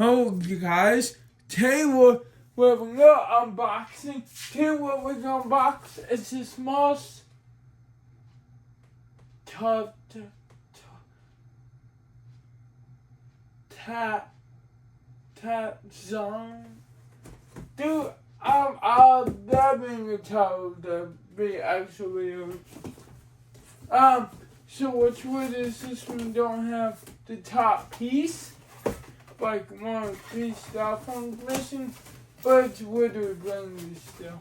Hello, you guys. Today we're having an unboxing. Today what we're gonna unbox is the smallest tap zone. Dude, I'll dubbing the title to be actually. So what's weird is this one don't have the top piece. Like one piece stuff I'm missing, but it's literally brand new still.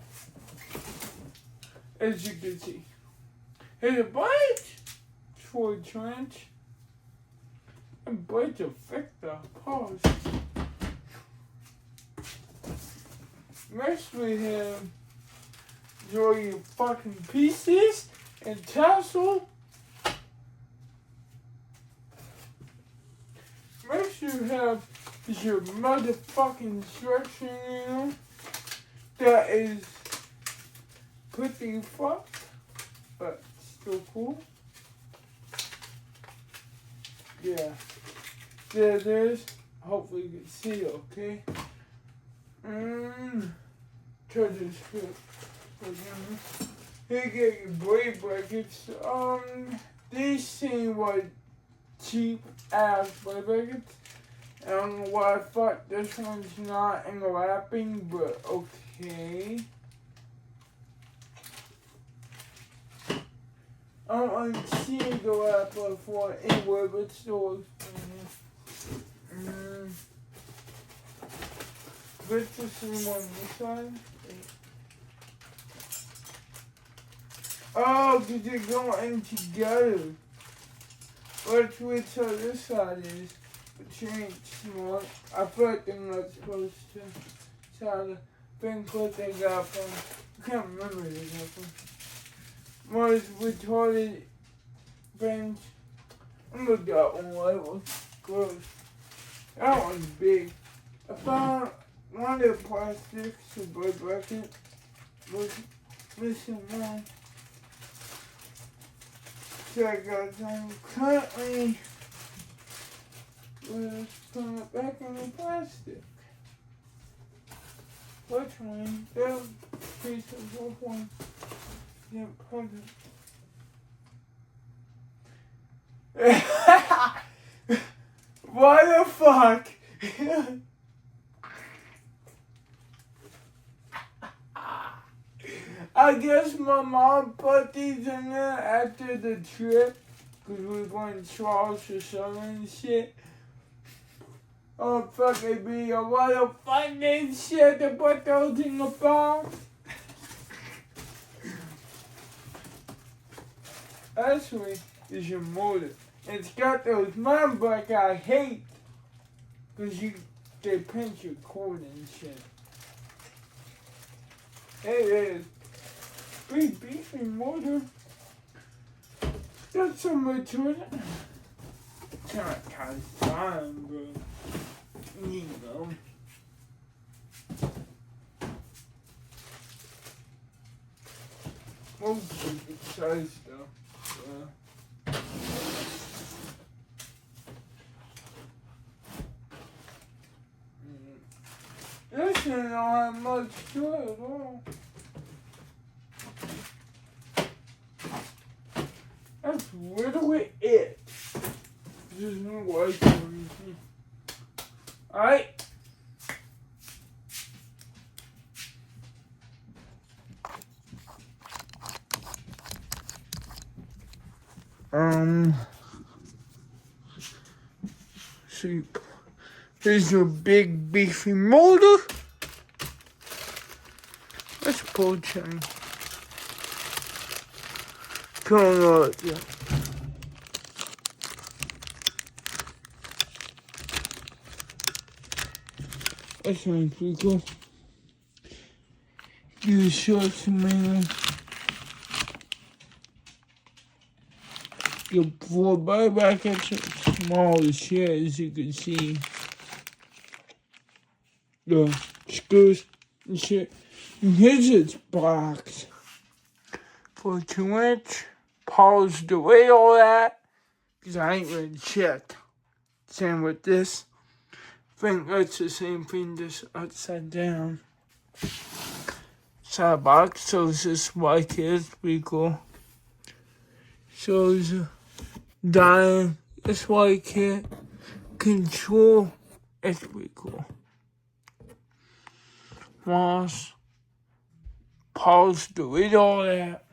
As you can see. Here's a bunch for a trench. A bunch of Victor pause. Next we have all your fucking pieces and tassel. Next you have your motherfucking instruction that is pretty fucked, but still cool. Yeah, there it is. Hopefully you can see it, okay? Treasure strip. Here you get your blade brackets. These seem like cheap ass blade brackets. I don't know why I thought this one's not overlapping, but okay. I don't want to see it go up before anywhere, but still. Let's just see one on this side. Oh, because they're going together. Let's wait till this side is. But you ain't smart. I feel like they're not supposed to. So the thing what they got from. I can't remember what they got from. Was retarded bench. I'm gonna get one that was gross. That one's big. I found one of the plastics, the blade bracket, was missing one. So I got some currently. Let's put it back in the plastic. Which one? That piece of both one. Yeah, present. What the fuck? I guess my mom put these in there after the trip. Because we were going to Charles or something and shit. Oh, fuck, it'd be a lot of fun and shit to put those in the box. Actually, is your motor. It's got those numbers I hate. Because they pinch your cord and shit. It is. Big beefy motor. Got some more to it. Can't cast time, bro. You know. Most of it size though. This one don't have much to it at all. That's literally it. There's no light or anything. Alright. So here's your big beefy motor. Let's pull chain. Come on, yeah. That's pretty cool. Do the shorts and man. Your four blade brackets are small as shit, as you can see. The screws and shit. And here's its box. For 2-inch. Pause the way all that. Because I ain't really checked. Same with this. think that's the same thing, just upside down. Side box shows this white kid, it's pretty cool. Shows dying, this white kid. Control, it's pretty cool. Moss, pause to read all that.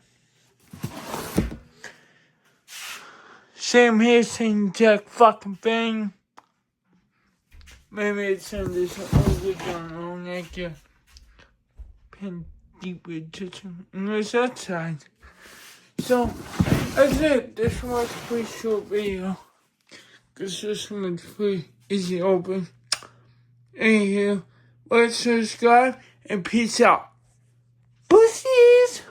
Same here, same exact fucking thing. Maybe it's in this over down like you pin deep attention on this outside. So that's it. This was a pretty short video. Cause this one's pretty easy to open. Anywho, let's subscribe and peace out. Pussies!